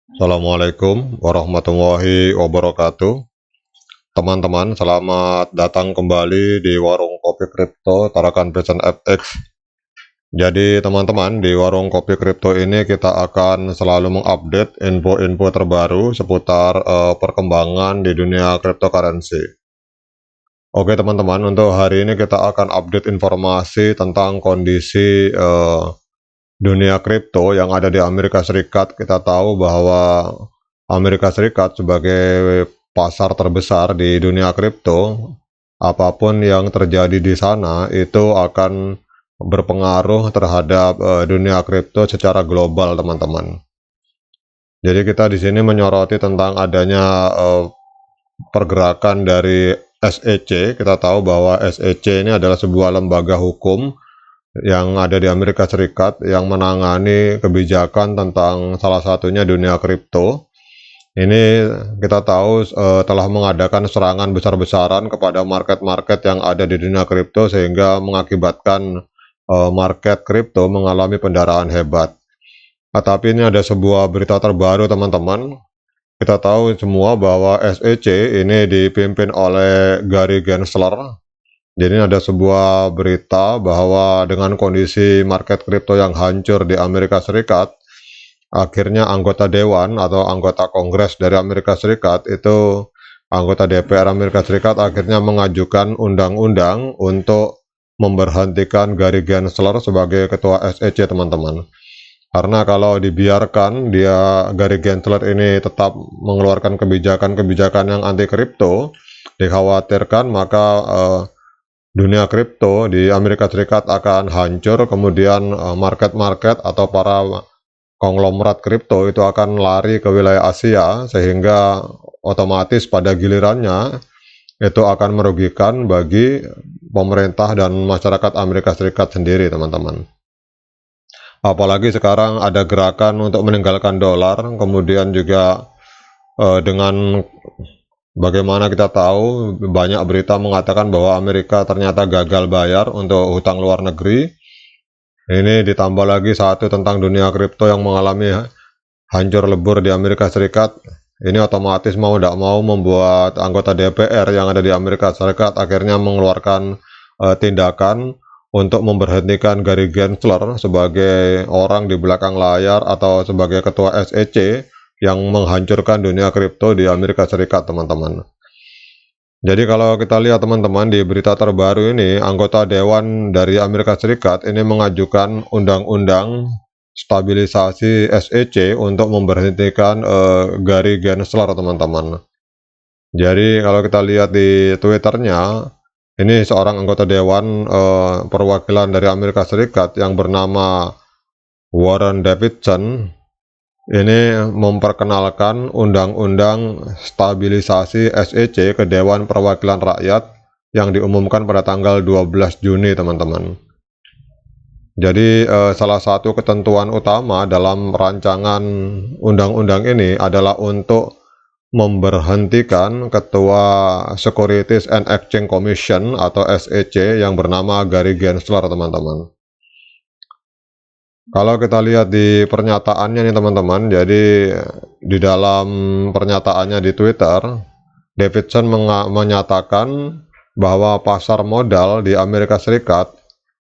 Assalamualaikum warahmatullahi wabarakatuh. Teman-teman, selamat datang kembali di Warung Kopi Kripto Tarakan Present FX. Jadi teman-teman, di Warung Kopi Kripto ini kita akan selalu mengupdate info-info terbaru seputar perkembangan di dunia cryptocurrency. Oke teman-teman, untuk hari ini kita akan update informasi tentang kondisi dunia kripto yang ada di Amerika Serikat. Kita tahu bahwa Amerika Serikat sebagai pasar terbesar di dunia kripto, apapun yang terjadi di sana itu akan berpengaruh terhadap dunia kripto secara global, teman-teman. Jadi kita di sini menyoroti tentang adanya pergerakan dari SEC. Kita tahu bahwa SEC ini adalah sebuah lembaga hukum yang ada di Amerika Serikat yang menangani kebijakan tentang salah satunya dunia kripto. Ini kita tahu telah mengadakan serangan besar-besaran kepada market-market yang ada di dunia kripto sehingga mengakibatkan market kripto mengalami pendarahan hebat. Tapi ini ada sebuah berita terbaru, teman-teman. Kita tahu semua bahwa SEC ini dipimpin oleh Gary Gensler. Jadi ada sebuah berita bahwa dengan kondisi market kripto yang hancur di Amerika Serikat, akhirnya anggota dewan atau anggota kongres dari Amerika Serikat itu, anggota DPR Amerika Serikat akhirnya mengajukan undang-undang untuk memberhentikan Gary Gensler sebagai ketua SEC, teman-teman. Karena kalau dibiarkan Gary Gensler ini tetap mengeluarkan kebijakan-kebijakan yang anti kripto, dikhawatirkan maka dunia kripto di Amerika Serikat akan hancur, kemudian market-market atau para konglomerat kripto itu akan lari ke wilayah Asia, sehingga otomatis pada gilirannya itu akan merugikan bagi pemerintah dan masyarakat Amerika Serikat sendiri, teman-teman. Apalagi sekarang ada gerakan untuk meninggalkan dolar, kemudian juga dengan bagaimana kita tahu banyak berita mengatakan bahwa Amerika ternyata gagal bayar untuk hutang luar negeri. Ini ditambah lagi satu tentang dunia kripto yang mengalami hancur lebur di Amerika Serikat. Ini otomatis mau tidak mau membuat anggota DPR yang ada di Amerika Serikat akhirnya mengeluarkan tindakan untuk memberhentikan Gary Gensler sebagai orang di belakang layar atau sebagai ketua SEC yang menghancurkan dunia kripto di Amerika Serikat, teman-teman. Jadi kalau kita lihat, teman-teman, di berita terbaru ini, anggota dewan dari Amerika Serikat ini mengajukan undang-undang stabilisasi SEC untuk memberhentikan Gary Gensler, teman-teman. Jadi kalau kita lihat di Twitternya, ini seorang anggota dewan perwakilan dari Amerika Serikat yang bernama Warren Davidson ini memperkenalkan undang-undang stabilisasi SEC ke Dewan Perwakilan Rakyat yang diumumkan pada tanggal 12 Juni, teman-teman. Jadi salah satu ketentuan utama dalam rancangan undang-undang ini adalah untuk memberhentikan Ketua Securities and Exchange Commission atau SEC yang bernama Gary Gensler, teman-teman. Kalau kita lihat di pernyataannya nih, teman-teman, jadi di dalam pernyataannya di Twitter, Davidson menyatakan bahwa pasar modal di Amerika Serikat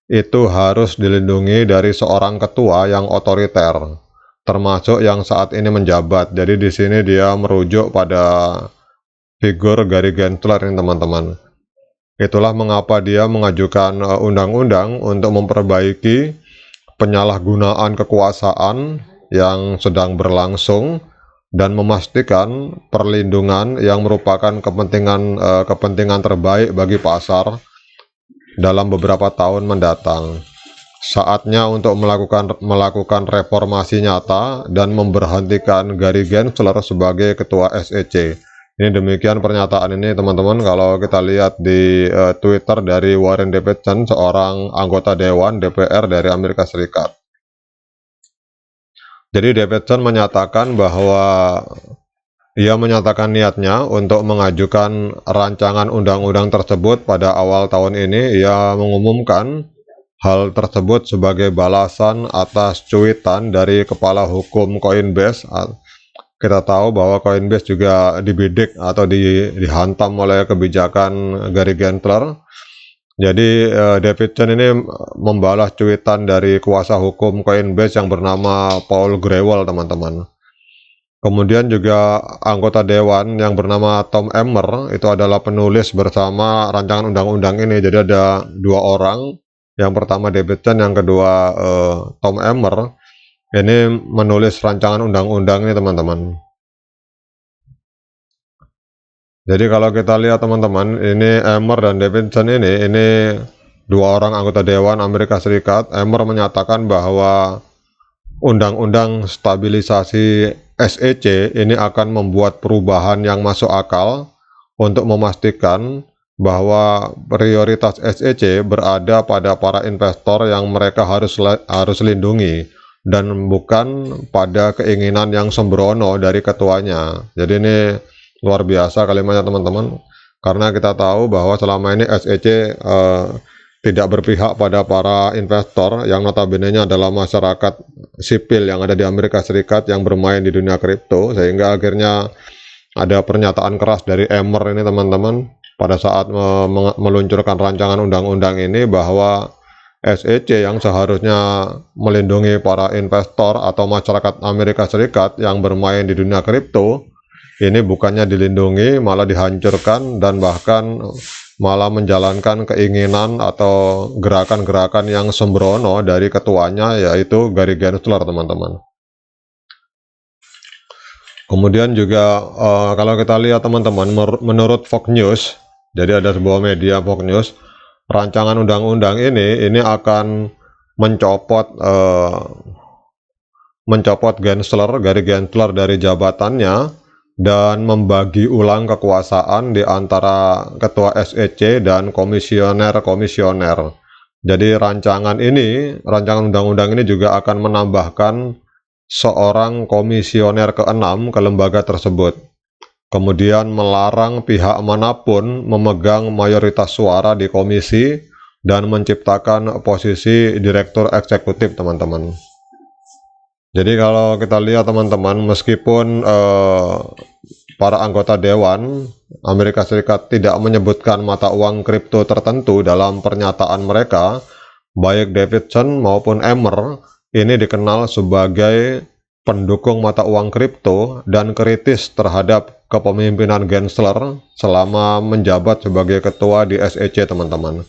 itu harus dilindungi dari seorang ketua yang otoriter, termasuk yang saat ini menjabat. Jadi di sini dia merujuk pada figur Gary Gensler ini, teman-teman. Itulah mengapa dia mengajukan undang-undang untuk memperbaiki penyalahgunaan kekuasaan yang sedang berlangsung dan memastikan perlindungan yang merupakan kepentingan terbaik bagi pasar dalam beberapa tahun mendatang. Saatnya untuk melakukan reformasi nyata dan memberhentikan Gary Gensler sebagai ketua SEC. Ini demikian pernyataan ini, teman-teman. Kalau kita lihat di Twitter dari Warren Davidson, seorang anggota dewan DPR dari Amerika Serikat. Jadi Davidson menyatakan bahwa ia menyatakan niatnya untuk mengajukan rancangan undang-undang tersebut pada awal tahun ini. Ia mengumumkan hal tersebut sebagai balasan atas cuitan dari kepala hukum Coinbase kita tahu bahwa Coinbase juga dibidik atau dihantam oleh kebijakan Gary Gensler. Jadi Davidson ini membalas cuitan dari kuasa hukum Coinbase yang bernama Paul Grewal, teman-teman. Kemudian juga anggota dewan yang bernama Tom Emmer itu adalah penulis bersama rancangan undang-undang ini. Jadi ada dua orang, yang pertama Davidson, yang kedua Tom Emmer. Ini menulis rancangan undang-undang ini, teman-teman. Jadi kalau kita lihat, teman-teman, ini Emmer dan Davidson ini dua orang anggota dewan Amerika Serikat. Emmer menyatakan bahwa undang-undang stabilisasi SEC ini akan membuat perubahan yang masuk akal untuk memastikan bahwa prioritas SEC berada pada para investor yang mereka harus lindungi dan bukan pada keinginan yang sembrono dari ketuanya. Jadi ini luar biasa kalimatnya, teman-teman, karena kita tahu bahwa selama ini SEC tidak berpihak pada para investor yang notabene-nya adalah masyarakat sipil yang ada di Amerika Serikat yang bermain di dunia kripto, sehingga akhirnya ada pernyataan keras dari Emmer ini, teman-teman, pada saat meluncurkan rancangan undang-undang ini, bahwa SEC yang seharusnya melindungi para investor atau masyarakat Amerika Serikat yang bermain di dunia kripto ini bukannya dilindungi, malah dihancurkan dan bahkan malah menjalankan keinginan atau gerakan-gerakan yang sembrono dari ketuanya, yaitu Gary Gensler, teman-teman. Kemudian juga kalau kita lihat, teman-teman, menurut Fox News, jadi ada sebuah media Fox News, rancangan undang-undang ini akan mencopot Gary Gensler dari jabatannya dan membagi ulang kekuasaan di antara ketua SEC dan komisioner-komisioner. Jadi rancangan undang-undang ini juga akan menambahkan seorang komisioner ke-6 ke lembaga tersebut. Kemudian melarang pihak manapun memegang mayoritas suara di komisi dan menciptakan posisi direktur eksekutif, teman-teman. Jadi kalau kita lihat, teman-teman, meskipun para anggota dewan Amerika Serikat tidak menyebutkan mata uang kripto tertentu dalam pernyataan mereka, baik Davidson maupun Emmer ini dikenal sebagai pendukung mata uang kripto dan kritis terhadap kepemimpinan Gensler selama menjabat sebagai ketua di SEC, teman-teman.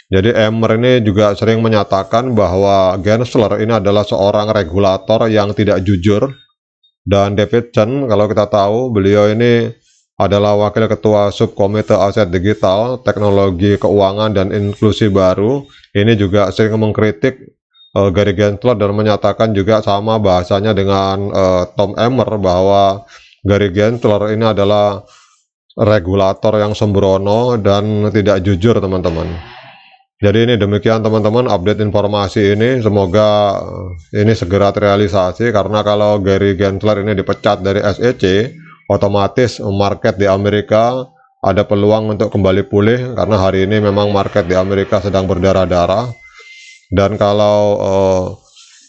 Jadi Emmer ini juga sering menyatakan bahwa Gensler ini adalah seorang regulator yang tidak jujur. Dan Davidson, kalau kita tahu, beliau ini adalah wakil ketua subkomite aset digital, teknologi keuangan dan inklusi baru. Ini juga sering mengkritik Gary Gensler dan menyatakan juga sama bahasanya dengan Tom Emmer, bahwa Gary Gensler ini adalah regulator yang sembrono dan tidak jujur, teman-teman. Jadi ini demikian, teman-teman, update informasi ini. Semoga ini segera terrealisasi, karena kalau Gary Gensler ini dipecat dari SEC, otomatis market di Amerika ada peluang untuk kembali pulih, karena hari ini memang market di Amerika sedang berdarah-darah. Dan kalau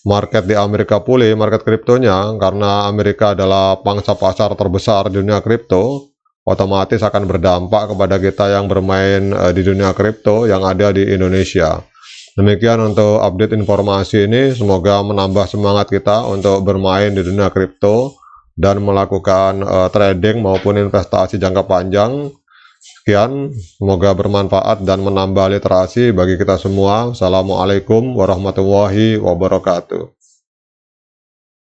market di Amerika pulih, market kriptonya, karena Amerika adalah pangsa pasar terbesar di dunia kripto, otomatis akan berdampak kepada kita yang bermain di dunia kripto yang ada di Indonesia. Demikian untuk update informasi ini, semoga menambah semangat kita untuk bermain di dunia kripto dan melakukan trading maupun investasi jangka panjang. Sekian, semoga bermanfaat dan menambah literasi bagi kita semua. Assalamualaikum warahmatullahi wabarakatuh.